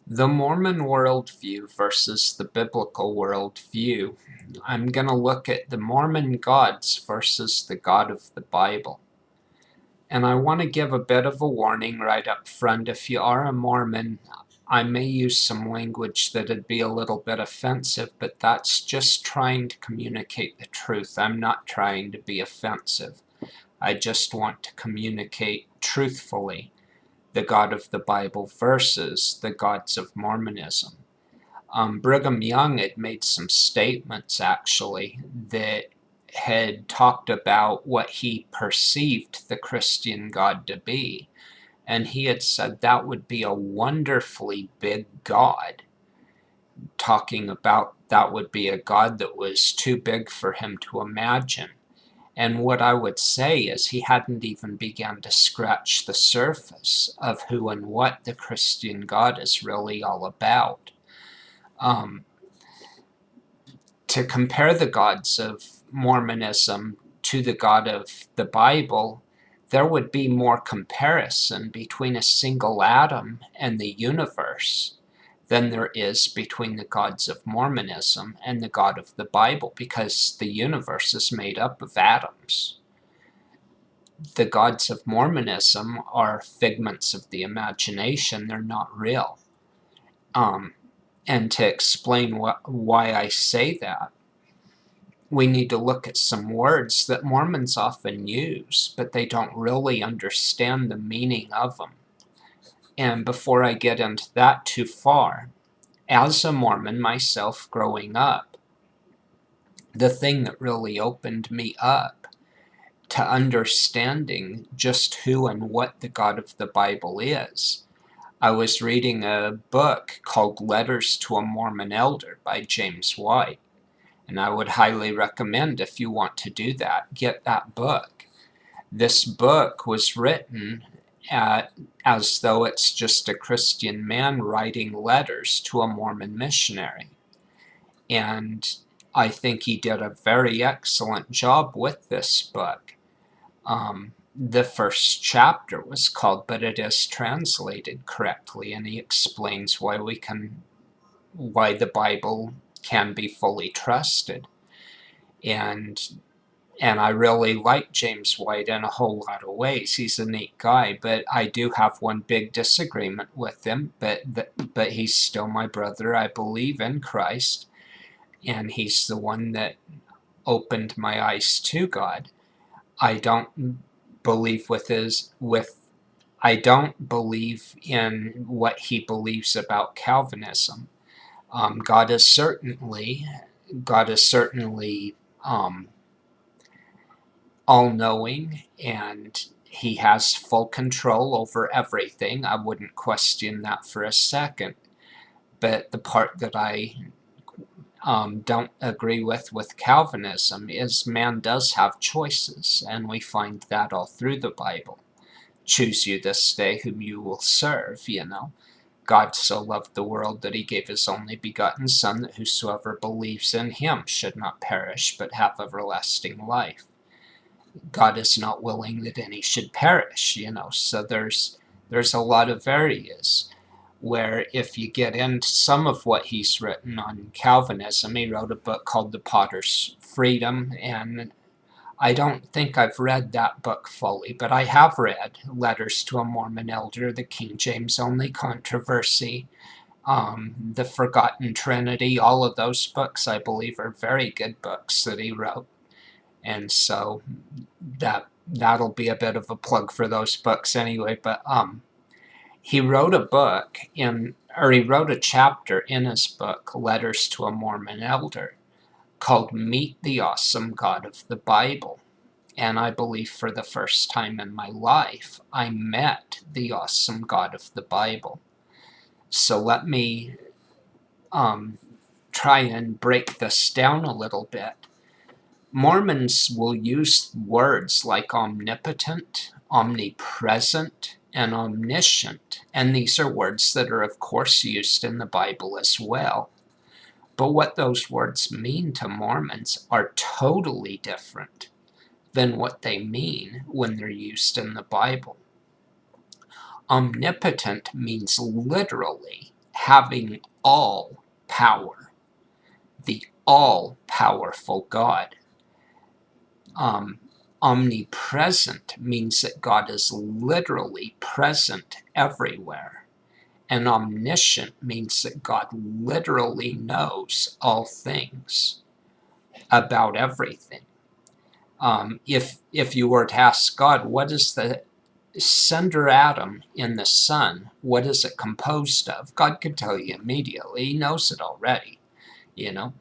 The Mormon worldview versus the biblical worldview. I'm going to look at the Mormon gods versus the God of the Bible. And I want to give a bit of a warning right up front. If you are a Mormon, I may use some language that'd be a little bit offensive, but that's just trying to communicate the truth. I'm not trying to be offensive. I just want to communicate truthfully the God of the Bible versus the gods of Mormonism. Brigham Young had made some statements, actually, that had talked about what he perceived the Christian God to be. And he had said that would be a wonderfully big God, talking about that would be a God that was too big for him to imagine. And what I would say is he hadn't even begun to scratch the surface of who and what the Christian God is really all about. To compare the gods of Mormonism to the God of the Bible, there would be more comparison between a single atom and the universe than there is between the gods of Mormonism and the God of the Bible, because the universe is made up of atoms. The gods of Mormonism are figments of the imagination, they're not real. And to explain why I say that, we need to look at some words that Mormons often use, but they don't really understand the meaning of them. And before I get into that too far, as a Mormon myself growing up, the thing that really opened me up to understanding just who and what the God of the Bible is, I was reading a book called Letters to a Mormon Elder by James White. And I would highly recommend, if you want to do that, get that book. This book was written as though it's just a Christian man writing letters to a Mormon missionary. And I think he did a very excellent job with this book. The first chapter was called "But It Is Translated Correctly," and he explains why the Bible can be fully trusted. And I really like James White in a whole lot of ways. He's a neat guy, but I do have one big disagreement with him. But he's still my brother. I believe in Christ, and he's the one that opened my eyes to God. I don't believe I don't believe in what he believes about Calvinism. God is certainly all-knowing, and he has full control over everything. I wouldn't question that for a second. But the part that I don't agree with Calvinism is man does have choices, and we find that all through the Bible. Choose you this day whom you will serve, God so loved the world that he gave his only begotten Son, that whosoever believes in him should not perish, but have everlasting life. God is not willing that any should perish, so there's a lot of areas where, if you get into some of what he's written on Calvinism, he wrote a book called The Potter's Freedom, and I don't think I've read that book fully, but I have read Letters to a Mormon Elder, The King James Only Controversy, The Forgotten Trinity. All of those books, I believe, are very good books that he wrote. And so that'll be a bit of a plug for those books anyway. But he wrote he wrote a chapter in his book, Letters to a Mormon Elder, called Meet the Awesome God of the Bible. And I believe for the first time in my life, I met the awesome God of the Bible. So let me try and break this down a little bit. Mormons will use words like omnipotent, omnipresent, and omniscient, and these are words that are of course used in the Bible as well. But what those words mean to Mormons are totally different than what they mean when they're used in the Bible. Omnipotent means literally having all power, the all-powerful God. Omnipresent means that God is literally present everywhere. And omniscient means that God literally knows all things about everything. If you were to ask God, what is the center atom in the sun? What is it composed of? God could tell you immediately. He knows it already, you know.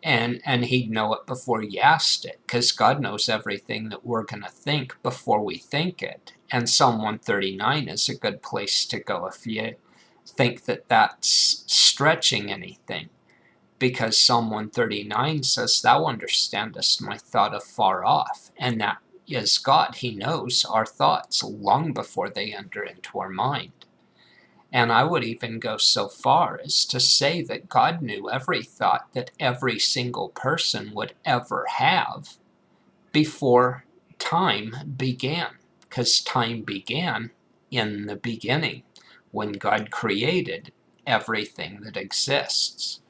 And he'd know it before you asked it, because God knows everything that we're going to think before we think it. And Psalm 139 is a good place to go if you think that that's stretching anything, because Psalm 139 says, "Thou understandest my thought afar off," and that is God. He knows our thoughts long before they enter into our mind. And I would even go so far as to say that God knew every thought that every single person would ever have before time began, because time began in the beginning when God created everything that exists.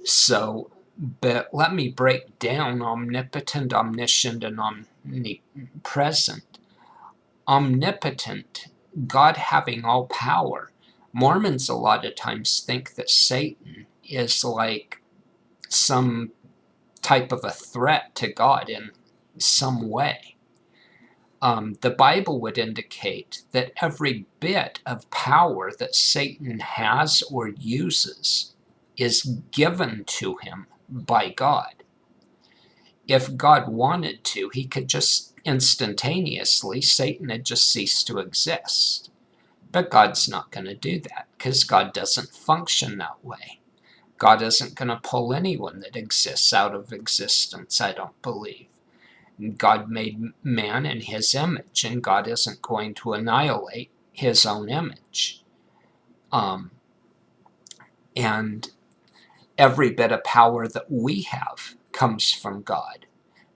So, but let me break down omnipotent, omniscient, and omnipresent. Omnipotent, God having all power. Mormons a lot of times think that Satan is like some type of a threat to God in some way. The Bible would indicate that every bit of power that Satan has or uses is given to him by God. If God wanted to, he could just instantaneously, Satan had just ceased to exist. But God's not going to do that, because God doesn't function that way. God isn't going to pull anyone that exists out of existence, I don't believe. God made man in his image, and God isn't going to annihilate his own image. And every bit of power that we have comes from God.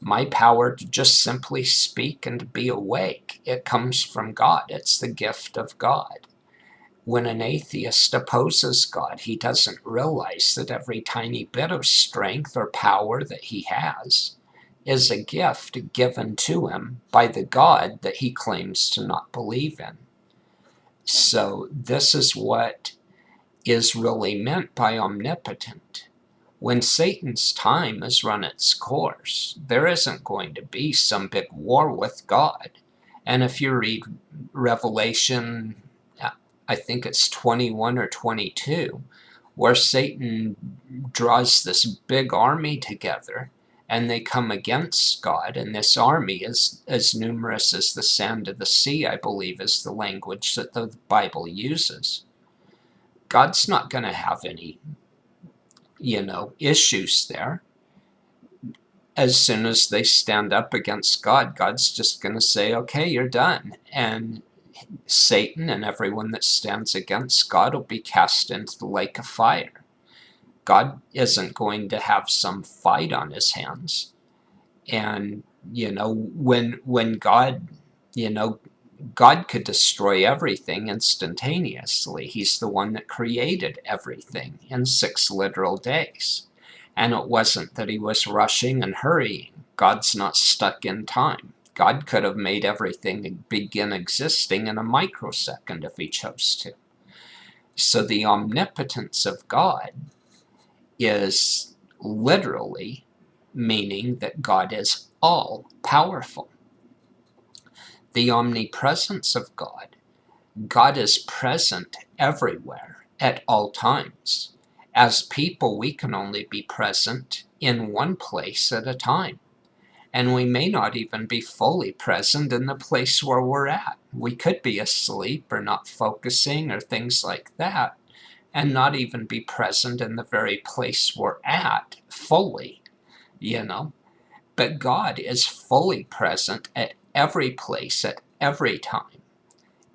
My power to just simply speak and to be awake, it comes from God. It's the gift of God. When an atheist opposes God, he doesn't realize that every tiny bit of strength or power that he has is a gift given to him by the God that he claims to not believe in. So this is what is really meant by omnipotent. When Satan's time has run its course, there isn't going to be some big war with God. And if you read Revelation, I think it's 21 or 22, where Satan draws this big army together, and they come against God, and this army is as numerous as the sand of the sea, I believe is the language that the Bible uses. God's not going to have any issues there. As soon as they stand up against God, God's just going to say, okay, you're done. And Satan and everyone that stands against God will be cast into the lake of fire. God isn't going to have some fight on his hands. And, when God, God could destroy everything instantaneously. He's the one that created everything in 6 literal days. And it wasn't that he was rushing and hurrying. God's not stuck in time. God could have made everything begin existing in a microsecond if he chose to. So the omnipotence of God is literally meaning that God is all powerful. The omnipresence of God, God is present everywhere at all times. As people, we can only be present in one place at a time. And we may not even be fully present in the place where we're at. We could be asleep or not focusing or things like that, and not even be present in the very place we're at fully, But God is fully present at every place at every time,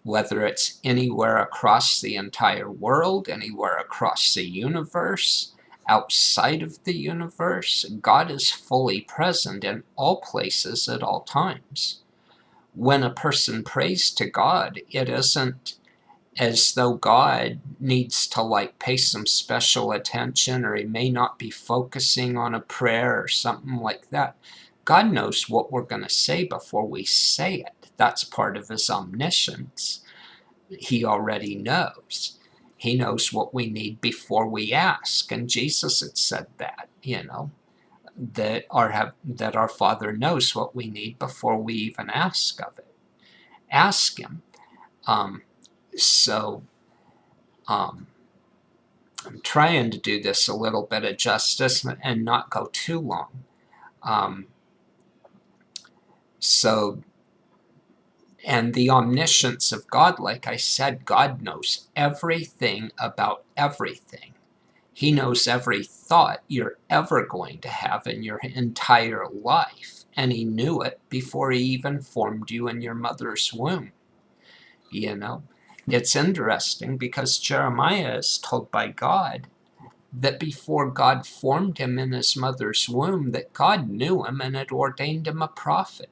whether it's anywhere across the entire world, anywhere across the universe, outside of the universe. God is fully present in all places at all times. When a person prays to God, it isn't as though God needs to like pay some special attention, or he may not be focusing on a prayer or something like that. God knows what we're going to say before we say it. That's part of his omniscience. He already knows. He knows what we need before we ask. And Jesus had said that, that our Father knows what we need before we even ask of it. Ask him. So I'm trying to do this a little bit of justice and not go too long. And the omniscience of God, like I said, God knows everything about everything. He knows every thought you're ever going to have in your entire life. And he knew it before he even formed you in your mother's womb. It's interesting because Jeremiah is told by God that before God formed him in his mother's womb, that God knew him and had ordained him a prophet.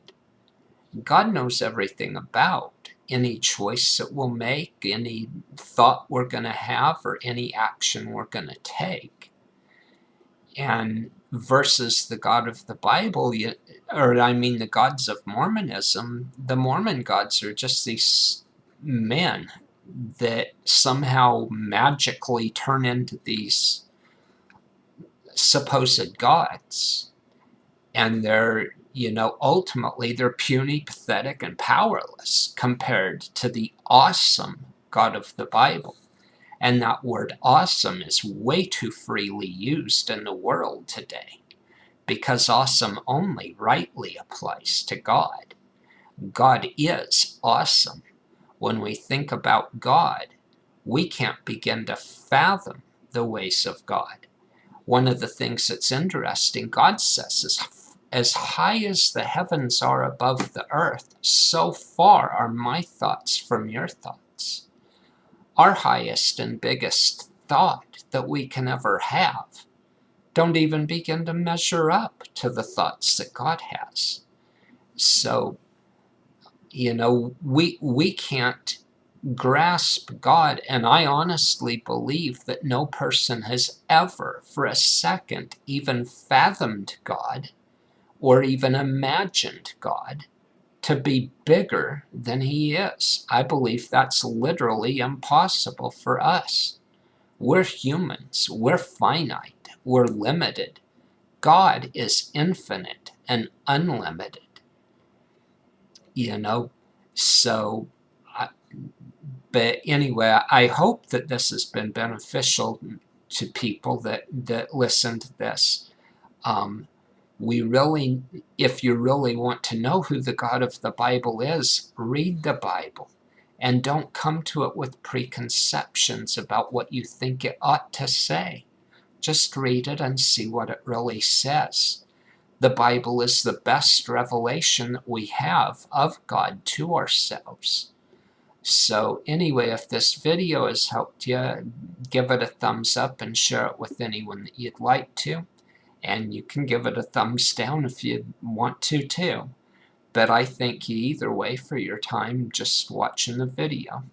God knows everything about any choice that we'll make, any thought we're going to have, or any action we're going to take. And versus the God of the Bible, the gods of Mormonism, the Mormon gods are just these men that somehow magically turn into these supposed gods. And they're, ultimately they're puny, pathetic, and powerless compared to the awesome God of the Bible. And that word awesome is way too freely used in the world today, because awesome only rightly applies to God. God is awesome. When we think about God, we can't begin to fathom the ways of God. One of the things that's interesting, God says, is as high as the heavens are above the earth, so far are my thoughts from your thoughts. Our highest and biggest thought that we can ever have don't even begin to measure up to the thoughts that God has. So, we can't grasp God, and I honestly believe that no person has ever for a second even fathomed God or even imagined God to be bigger than he is. I believe that's literally impossible for us. We're humans, we're finite, we're limited. God is infinite and unlimited. So but anyway, I hope that this has been beneficial to people that listen to this. If you really want to know who the God of the Bible is, read the Bible. And don't come to it with preconceptions about what you think it ought to say. Just read it and see what it really says. The Bible is the best revelation that we have of God to ourselves. So anyway, if this video has helped you, give it a thumbs up and share it with anyone that you'd like to. And you can give it a thumbs down if you want to too. But I thank you either way for your time just watching the video.